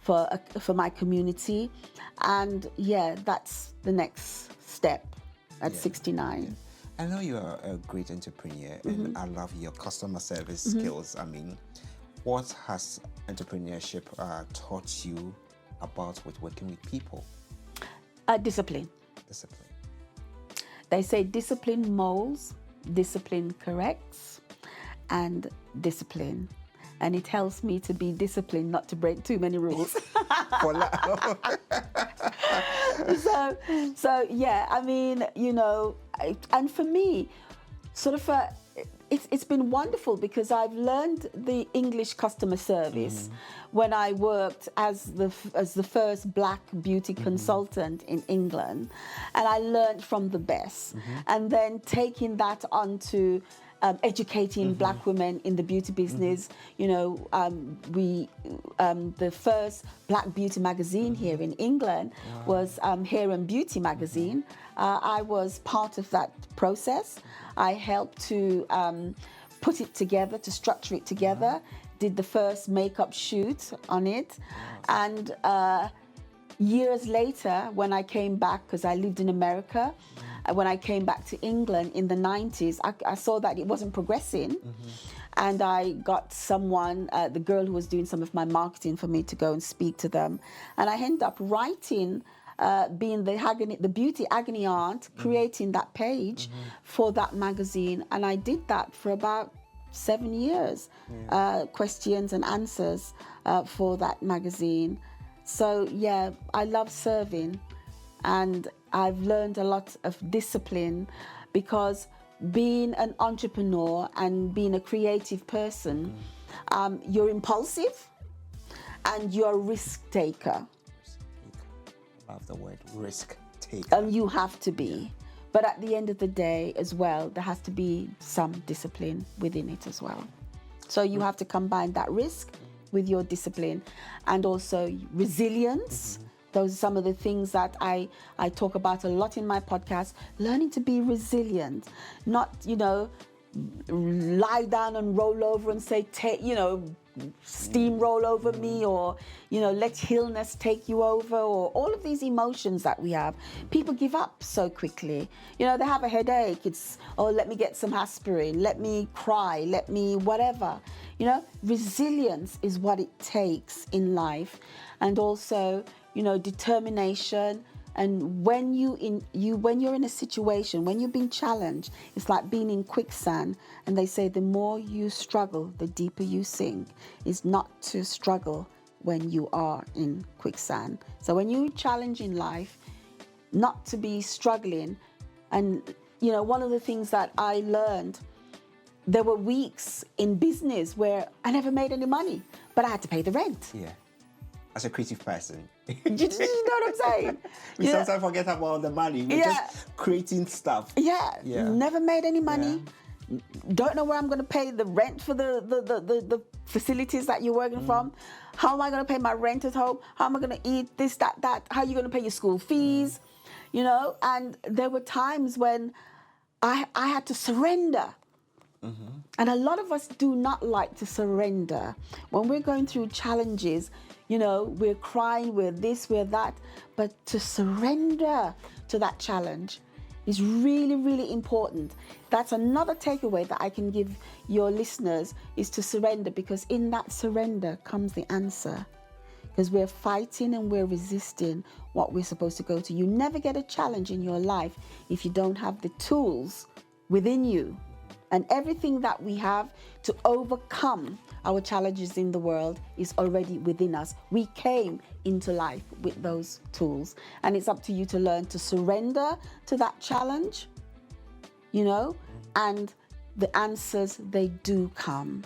for my community. And yeah, that's the next step at 69. Yeah. I know you are a great entrepreneur, and I love your customer service skills. I mean, what has entrepreneurship taught you about with working with people? Discipline. Discipline. They say discipline molds, discipline corrects, and discipline. And it helps me to be disciplined, not to break too many rules. So yeah, I mean, you know, and for me, sort of it's been wonderful, because I've learned the English customer service when I worked as the first Black beauty consultant in England, and I learned from the best, and then taking that on to educating Black women in the beauty business. You know, the first Black beauty magazine here in England was Hair and Beauty magazine. I was part of that process. I helped to put it together, to structure it together, did the first makeup shoot on it. And years later, when I came back, because I lived in America, when I came back to England in the 90s, I saw that it wasn't progressing. And I got someone, the girl who was doing some of my marketing for me, to go and speak to them. And I ended up writing, being the beauty agony aunt, creating that page for that magazine. And I did that for about 7 years, questions and answers for that magazine. So yeah, I love serving, and I've learned a lot of discipline, because being an entrepreneur and being a creative person, you're impulsive and you're a risk taker. Love the word risk taker. You have to be. But at the end of the day as well, there has to be some discipline within it as well. So you have to combine that risk with your discipline, and also resilience. Those are some of the things that I talk about a lot in my podcast. Learning to be resilient, not, you know, lie down and roll over and say, steamroll over me, or, you know, let illness take you over, or all of these emotions that we have. People give up so quickly. You know, they have a headache. It's, oh, let me get some aspirin. Let me cry. Let me whatever. You know, resilience is what it takes in life. And also, you know, determination. And when when you're in a situation, when you're being challenged, it's like being in quicksand. And they say the more you struggle, the deeper you sink. It's not to struggle when you are in quicksand. So when you challenge in life, not to be struggling. And, one of the things that I learned, there were weeks in business where I never made any money, but I had to pay the rent. Yeah. As a creative person. You know what I'm saying? We sometimes forget about the money. We're just creating stuff. Yeah. Never made any money. Yeah. Don't know where I'm going to pay the rent for the facilities that you're working from. How am I going to pay my rent at home? How am I going to eat this, that? How are you going to pay your school fees? And there were times when I had to surrender. And a lot of us do not like to surrender. When we're going through challenges, we're crying, we're this, we're that. But to surrender to that challenge is really, really important. That's another takeaway that I can give your listeners, is to surrender, because in that surrender comes the answer. Because we're fighting and we're resisting what we're supposed to go to. You never get a challenge in your life if you don't have the tools within you. And everything that we have to overcome our challenges in the world is already within us. We came into life with those tools. And it's up to you to learn to surrender to that challenge, and the answers, they do come.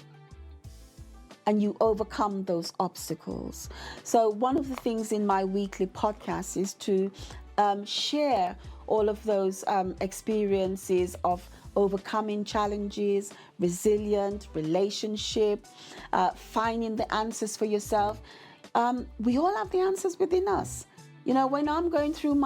And you overcome those obstacles. So one of the things in my weekly podcast is to share all of those experiences of overcoming challenges, resilient relationship, finding the answers for yourself. We all have the answers within us. When I'm going through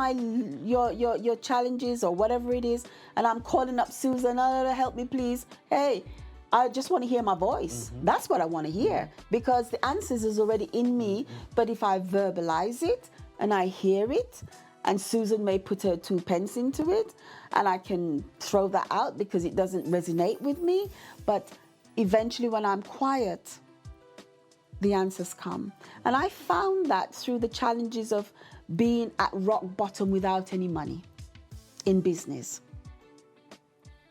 your challenges or whatever it is, and I'm calling up Susan, help me please. Hey, I just want to hear my voice. That's what I want to hear, because the answers is already in me. But if I verbalize it and I hear it, and Susan may put her 2 pence into it, and I can throw that out because it doesn't resonate with me. But eventually when I'm quiet, the answers come. And I found that through the challenges of being at rock bottom without any money in business.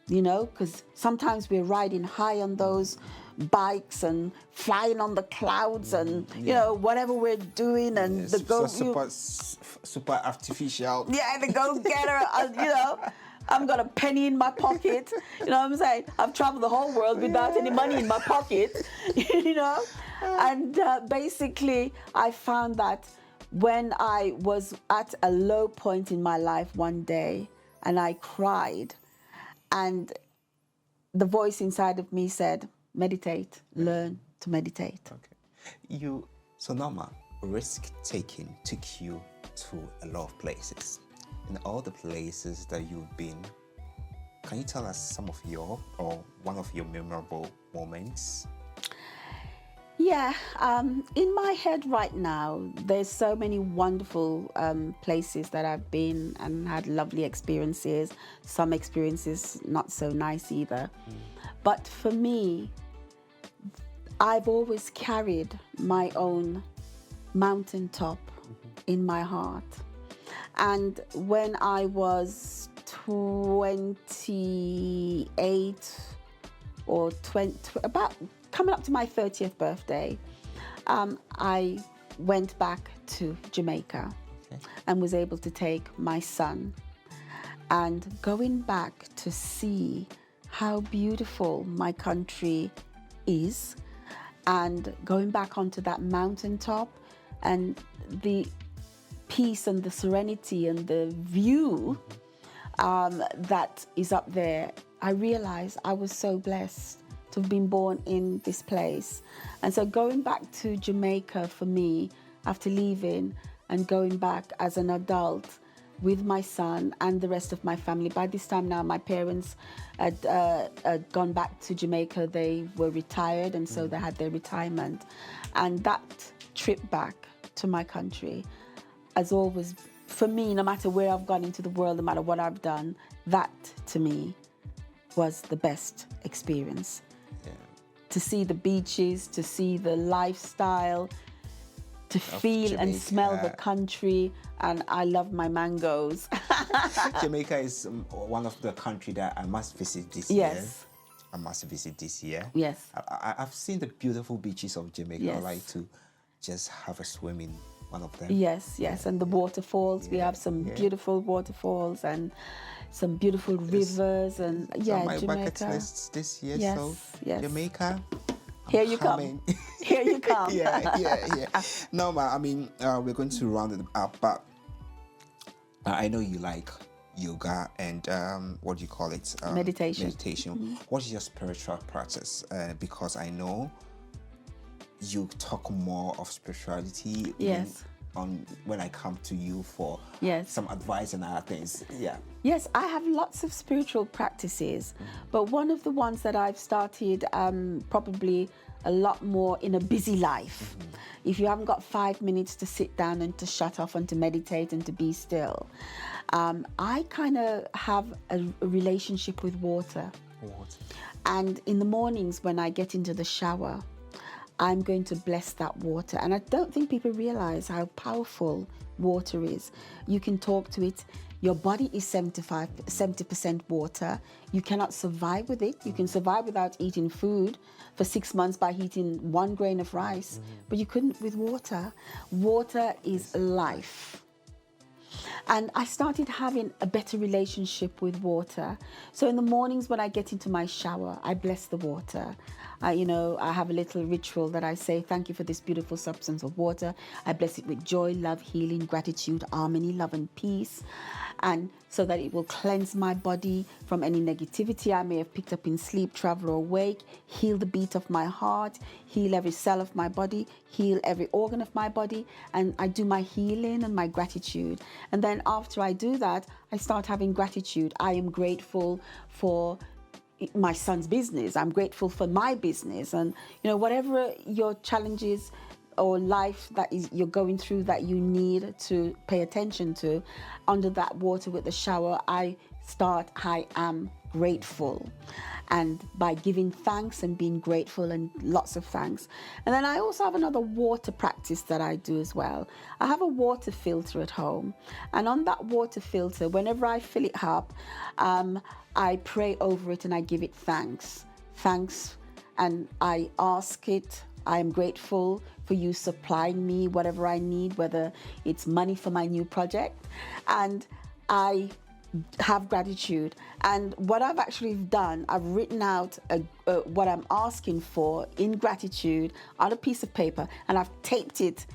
Because sometimes we're riding high on those bikes and flying on the clouds and, whatever we're doing, and super artificial. Yeah, the go-getter, I've got a penny in my pocket. You know what I'm saying? I've traveled the whole world without any money in my pocket, And basically, I found that when I was at a low point in my life one day, and I cried, and the voice inside of me said, meditate, learn to meditate. Okay. So Norma, risk-taking took you to a lot of places. In all the places that you've been, can you tell us some of one of your memorable moments? Yeah, in my head right now, there's so many wonderful places that I've been and had lovely experiences. Some experiences not so nice either. But for me, I've always carried my own mountaintop in my heart. And when I was 28 or 20, about coming up to my 30th birthday, I went back to Jamaica and was able to take my son. And going back to see how beautiful my country is, and going back onto that mountaintop, and the peace and the serenity and the view that is up there, I realized I was so blessed to have been born in this place. And so going back to Jamaica for me, after leaving and going back as an adult with my son and the rest of my family. By this time now, my parents had gone back to Jamaica. They were retired, and so they had their retirement. And that trip back to my country has always, for me, no matter where I've gone into the world, no matter what I've done, that to me was the best experience. Yeah. To see the beaches, to see the lifestyle, to feel Jamaica and smell the country. And I love my mangoes. Jamaica is one of the countries that I must visit this year. I must visit this year. Yes. I've seen the beautiful beaches of Jamaica. Yes. I like to just have a swim in one of them. Yes, and the waterfalls. We have some beautiful waterfalls and some beautiful rivers, and It's on my Jamaica. bucket list this year. Yes, So yes. Jamaica. Here you coming. come. Here you come. yeah. Norma, I mean, we're going to round it up, but I know you like yoga and what do you call it? Meditation. What is your spiritual practice? Because I know you talk more of spirituality. Yes. On when I come to you for some advice and other things. Yeah. Yes, I have lots of spiritual practices, but one of the ones that I've started probably a lot more in a busy life. If you haven't got 5 minutes to sit down and to shut off and to meditate and to be still, I kind of have a relationship with water. And in the mornings when I get into the shower, I'm going to bless that water. And I don't think people realize how powerful water is. You can talk to it. Your body is 70% water. You cannot survive with it. You can survive without eating food for 6 months by eating 1 grain of rice, but you couldn't with water. Water is life. And I started having a better relationship with water. So in the mornings when I get into my shower, I bless the water. I have a little ritual that I say, thank you for this beautiful substance of water. I bless it with joy, love, healing, gratitude, harmony, love, and peace. And so that it will cleanse my body from any negativity I may have picked up in sleep, travel, or awake, heal the beat of my heart, heal every cell of my body, heal every organ of my body. And I do my healing and my gratitude. And then after I do that, I start having gratitude. I am grateful for my son's business. I'm grateful for my business. And, whatever your challenges or life that is you're going through that you need to pay attention to, under that water with the shower, I am grateful. And by giving thanks and being grateful and lots of thanks. And then I also have another water practice that I do as well. I have a water filter at home. And on that water filter, whenever I fill it up, I pray over it and I give it thanks. Thanks. And I ask it, I am grateful for you supplying me whatever I need, whether it's money for my new project. And I have gratitude. And what I've actually done, I've written out what I'm asking for in gratitude on a piece of paper, and I've taped it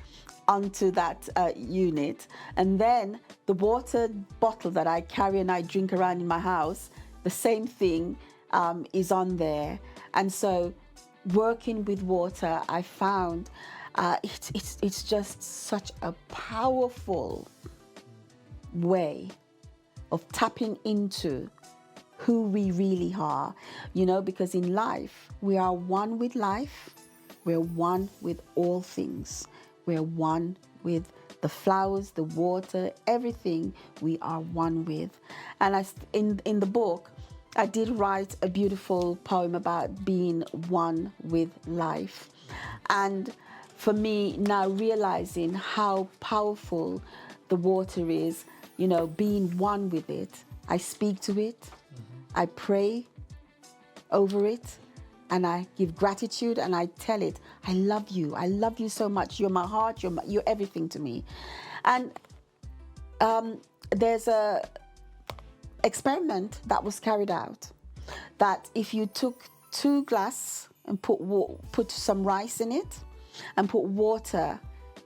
onto that unit. And then the water bottle that I carry and I drink around in my house, the same thing is on there. And so working with water, I found it's just such a powerful way of tapping into who we really are, because in life, we are one with life, we're one with all things, we're one with the flowers, the water, everything we are one with. And in the book, I did write a beautiful poem about being one with life. And for me, now realizing how powerful the water is, being one with it, I speak to it, I pray over it, and I give gratitude, and I tell it, I love you so much, you're my heart, you're everything to me. And there's a experiment that was carried out, that if you took 2 glasses and put some rice in it, and put water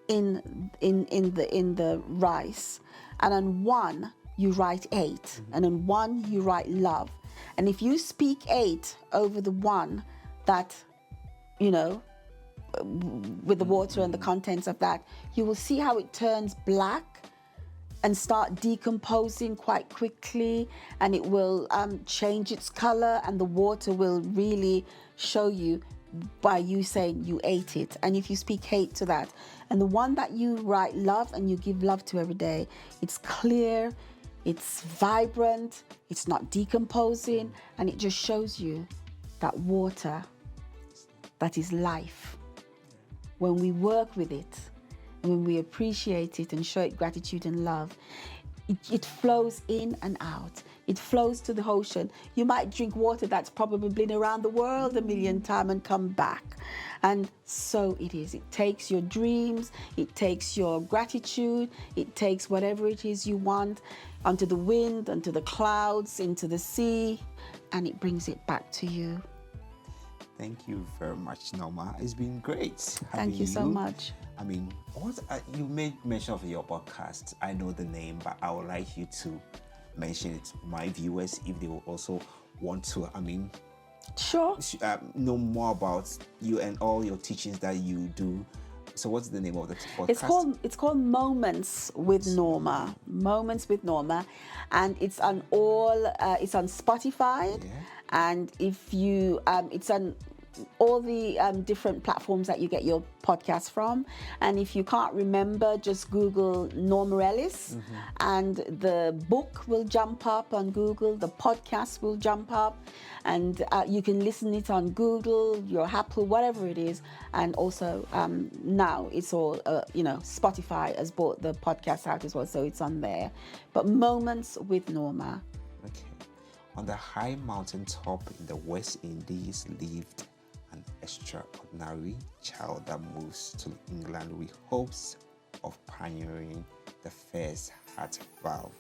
in the rice, and on one you write 8, and on one you write love. And if you speak 8 over the one that, with the water and the contents of that, you will see how it turns black and start decomposing quite quickly, and it will change its color, and the water will really show you by you saying you ate it. And if you speak hate to that, and the one that you write love and you give love to every day, it's clear, it's vibrant, it's not decomposing, and it just shows you that water, that is life. When we work with it, and when we appreciate it and show it gratitude and love, it flows in and out. It flows to the ocean. You might drink water that's probably been around the world a million times and come back. And so it is. It takes your dreams, it takes your gratitude, it takes whatever it is you want onto the wind, onto the clouds, into the sea, and it brings it back to you. Thank you very much, Norma. It's been great. Thank you so much. I mean, you made mention of your podcast. I know the name, but I would like you to mention it to my viewers if they will also want to, Sure. know more about you and all your teachings that you do. So what's the name of the podcast? It's called Moments with Norma. Moments with Norma, and it's on it's on Spotify, and if you it's on all the different platforms that you get your podcast from. And if you can't remember, just Google Norma Ellis, and the book will jump up on Google, the podcast will jump up, and you can listen it on Google, your Apple, whatever it is. And also now it's all Spotify has bought the podcast out as well, so it's on there. But Moments with Norma. Okay. On the high mountain top in the West Indies lived an extraordinary child that moves to England with hopes of pioneering the first heart valve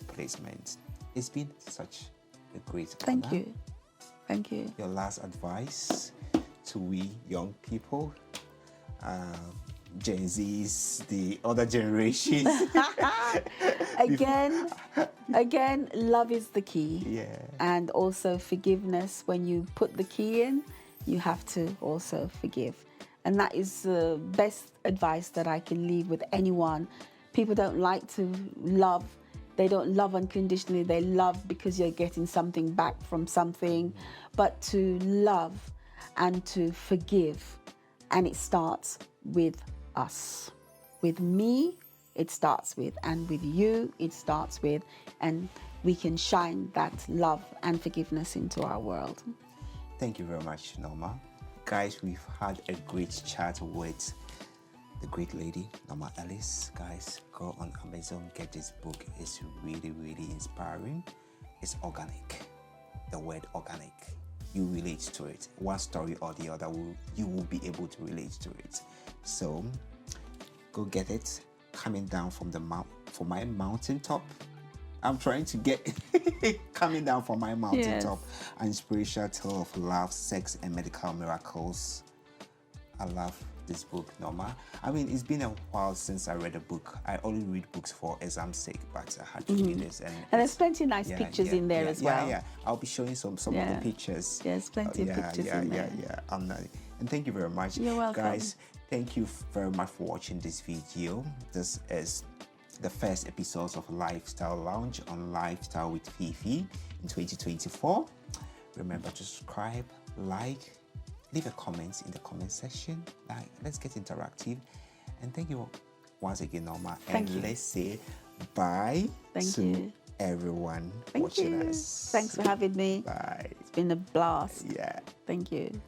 placement. It's been such a great honor. Thank you. Thank you. Your last advice to we young people, Gen Zs, the other generations. Again, love is the key. Yeah. And also forgiveness. When you put the key in, you have to also forgive. And that is the best advice that I can leave with anyone. People don't like to love. They don't love unconditionally. They love because you're getting something back from something. But to love and to forgive, and it starts with us. With me, it starts with, and with you, it starts with, and we can shine that love and forgiveness into our world. Thank you very much, Norma. Guys, we've had a great chat with the great lady, Norma Ellis. Guys, go on Amazon, get this book. It's really, really inspiring. It's organic. The word organic. You relate to it. One story or the other, you will be able to relate to it. So, go get it. Coming down from my mountaintop. I'm trying to get coming down from my mountaintop. An inspirational tale of love, sex, and medical miracles. I love this book, Norma. It's been a while since I read a book. I only read books for exam's sake, but I had to read this. And there's plenty of nice pictures in there as well. Yeah, I'll be showing some of the pictures. There's plenty of pictures in there. And thank you very much. You're welcome. Guys, thank you very much for watching this video. This is the first episodes of Lifestyle Lounge on Lifestyle with Fiifi in 2024. Remember to subscribe, like, leave a comment in the comment section. Let's get interactive. And thank you once again, Norma. Thank you. Let's say bye to everyone watching us. Thanks for having me. Bye. It's been a blast. Yeah. Thank you.